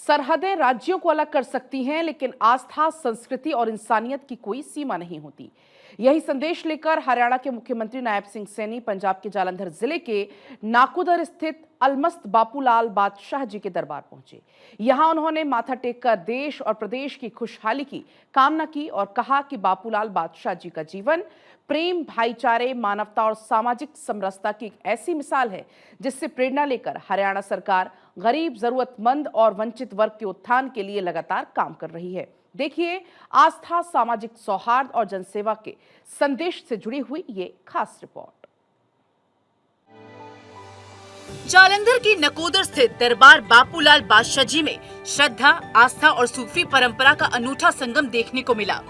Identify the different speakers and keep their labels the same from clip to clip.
Speaker 1: सरहदें राज्यों को अलग कर सकती हैं, लेकिन आस्था, संस्कृति और इंसानियत की कोई सीमा नहीं होती। यही संदेश लेकर हरियाणा के मुख्यमंत्री नायब सिंह सैनी पंजाब के जालंधर जिले के नाकोदर स्थित अलमस्त बापूलाल बादशाह जी के दरबार पहुंचे। यहां उन्होंने माथा टेककर देश और प्रदेश की खुशहाली की कामना की और कहा कि बापूलाल बादशाह जी का जीवन प्रेम, भाईचारे, मानवता और सामाजिक समरसता की एक ऐसी मिसाल है जिससे प्रेरणा लेकर हरियाणा सरकार गरीब, जरूरतमंद और वंचित वर्ग के उत्थान के लिए लगातार काम कर रही है। देखिए आस्था, सामाजिक सौहार्द और जनसेवा के संदेश से जुड़ी हुई ये खास रिपोर्ट।
Speaker 2: जालंधर की नकोदर स्थित दरबार बापूलाल बादशाह जी में श्रद्धा, आस्था और सूफी परंपरा का अनूठा संगम देखने को मिला।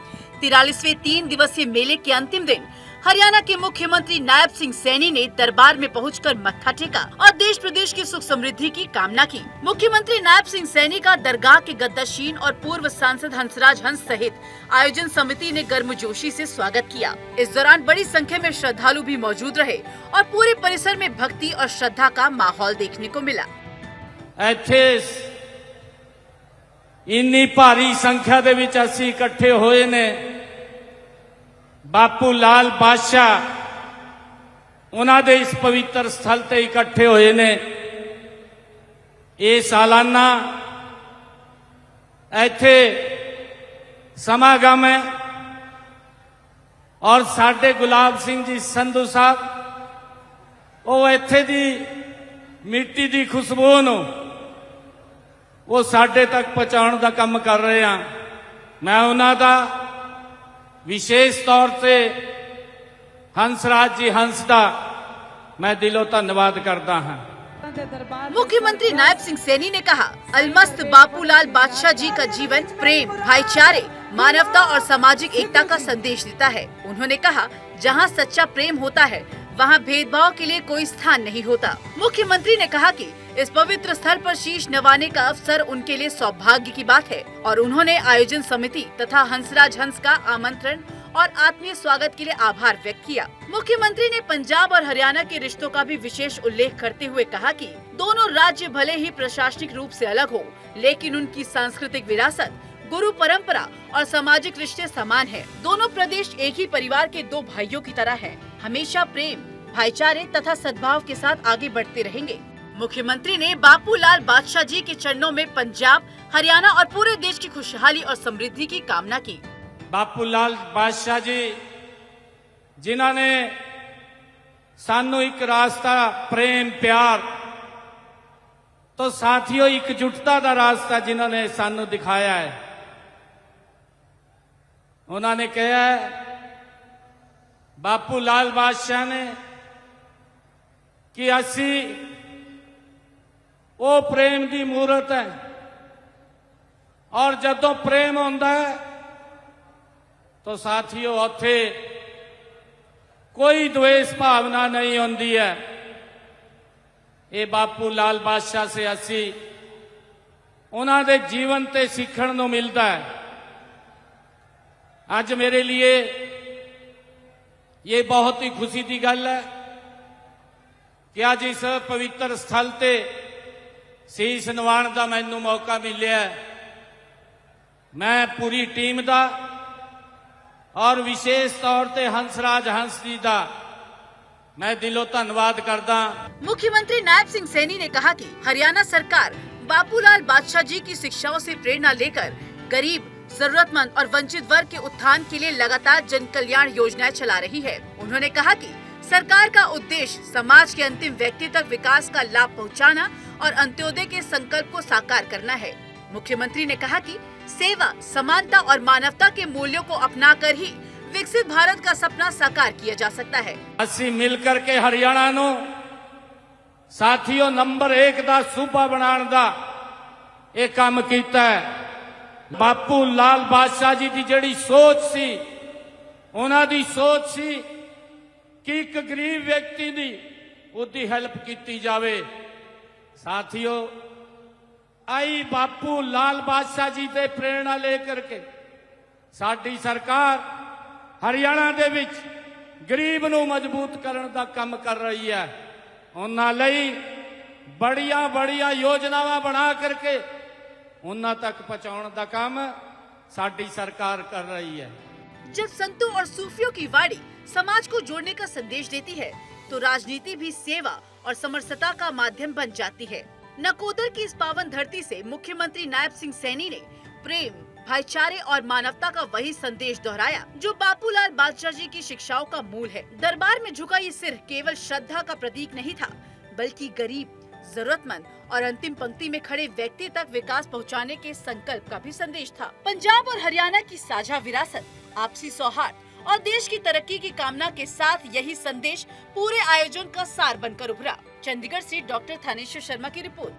Speaker 2: 43वें 3 दिवसीय मेले के अंतिम दिन हरियाणा के मुख्यमंत्री नायब सिंह सैनी ने दरबार में पहुंचकर मत्था टेका और देश प्रदेश की सुख समृद्धि की कामना की। मुख्यमंत्री नायब सिंह सैनी का दरगाह के गद्दाशीन और पूर्व सांसद हंसराज हंस सहित आयोजन समिति ने गर्मजोशी से स्वागत किया। इस दौरान बड़ी संख्या में श्रद्धालु भी मौजूद रहे और पूरे परिसर में भक्ति और श्रद्धा का माहौल देखने को मिला।
Speaker 3: इन्नी भारी संख्या दे विच असीं इकट्ठे होए ने बापू लाल बादशाह उन्हां दे इस पवित्र स्थल ते इकट्ठे होए ने। ये सालाना इत्थे समागम है और साडे गुलाब सिंह जी संधू साहब वो इत्थे दी मिट्टी दी खुशबू नूं वो साडे तक पहुंचाउण दा काम कर रहे हैं। मैं उन्हां दा विशेष तौर से हंसराज जी हंस दा मैं दिलों धन्यवाद करता हाँ।
Speaker 2: मुख्यमंत्री नायब सिंह सैनी ने कहा, अलमस्त बापूलाल बादशाह जी का जीवन प्रेम, भाईचारे, मानवता और सामाजिक एकता का संदेश देता है। उन्होंने कहा, जहां सच्चा प्रेम होता है वहां भेदभाव के लिए कोई स्थान नहीं होता। मुख्यमंत्री ने कहा कि इस पवित्र स्थल पर शीश नवाने का अवसर उनके लिए सौभाग्य की बात है और उन्होंने आयोजन समिति तथा हंसराज हंस का आमंत्रण और आत्मीय स्वागत के लिए आभार व्यक्त किया। मुख्यमंत्री ने पंजाब और हरियाणा के रिश्तों का भी विशेष उल्लेख करते हुए कहा कि दोनों राज्य भले ही प्रशासनिक रूप से अलग हो, लेकिन उनकी सांस्कृतिक विरासत, गुरु परंपरा और सामाजिक रिश्ते समान है। दोनों प्रदेश एक ही परिवार के दो भाइयों की तरह हैं। हमेशा प्रेम, भाईचारे तथा सद्भाव के साथ आगे बढ़ते रहेंगे। मुख्यमंत्री ने बापूलाल बादशाह जी के चरणों में पंजाब, हरियाणा और पूरे देश की खुशहाली और समृद्धि की कामना की।
Speaker 3: बापूलाल बादशाह जी जिन्हों ने सानू एक रास्ता प्रेम, प्यार तो साथियों एकजुटता का रास्ता जिन्होंने सानू दिखाया है। उन्होंने कहा है बापूलाल बादशाह ने कि असी वो प्रेम की मूर्त है और जदों प्रेम होंदा है तो साथियों उत्थे कोई द्वेष भावना नहीं होंदी है। ये बापूलाल बादशाह से असी उन्हां दे जीवन ते सीखण नूं मिलता है। आज मेरे लिए ये बहुत ही खुशी की गल है कि आज इस पवित्र स्थल ते शीश नवाण का मैनू मौका मिलिया। मैं पूरी टीम का और विशेष तौर पे हंसराज हंस जी का मैं दिलों धन्यवाद करदा।
Speaker 2: मुख्यमंत्री नायब सिंह सैनी ने कहा कि हरियाणा सरकार बापूलाल बादशाह जी की शिक्षाओं से प्रेरणा लेकर गरीब, जरूरतमंद और वंचित वर्ग के उत्थान के लिए लगातार जन कल्याण योजनाएं चला रही है। उन्होंने कहा कि सरकार का उद्देश्य समाज के अंतिम व्यक्ति तक विकास का लाभ पहुंचाना और अंत्योदय के संकल्प को साकार करना है। मुख्यमंत्री ने कहा कि सेवा, समानता और मानवता के मूल्यों को अपनाकर ही विकसित भारत का सपना साकार किया जा सकता है।
Speaker 3: असी मिलकर के हरियाणा नू साथियों नंबर 1 का सूबा बनाने का एक काम कीता है। बापू लाल बादशाह जी की जिहड़ी सोच सी, उन्हां दी सोच सी कि एक गरीब व्यक्ति दी उदी हेल्प की जावे। साथियों आई बापू लाल बादशाह जी ते प्रेरणा लेकर के साडी सरकार हरियाणा दे विच गरीब नूं मजबूत करने का काम कर रही है। उन्हां लई बड़िया बड़िया योजनावां बना करके ਉਹਨਾਂ ਤੱਕ ਪਹੁੰਚਾਉਣ ਦਾ ਕੰਮ ਸਾਡੀ ਸਰਕਾਰ ਕਰ ਰਹੀ ਹੈ।
Speaker 2: जब संतों और सूफियों की वाणी समाज को जोड़ने का संदेश देती है तो राजनीति भी सेवा और समरसता का माध्यम बन जाती है। नकोदर की इस पावन धरती से मुख्यमंत्री नायब सिंह सैनी ने प्रेम, भाईचारे और मानवता का वही संदेश दोहराया जो बापूलाल बादशाह जी की शिक्षाओं का मूल है। दरबार में झुका ये सिर केवल श्रद्धा का प्रतीक नहीं था, बल्कि गरीब, जरूरतमंद और अंतिम पंक्ति में खड़े व्यक्ति तक विकास पहुंचाने के संकल्प का भी संदेश था। पंजाब और हरियाणा की साझा विरासत, आपसी सौहार्द और देश की तरक्की की कामना के साथ यही संदेश पूरे आयोजन का सार बनकर उभरा। चंडीगढ़ से डॉक्टर थानेश्वर शर्मा की रिपोर्ट।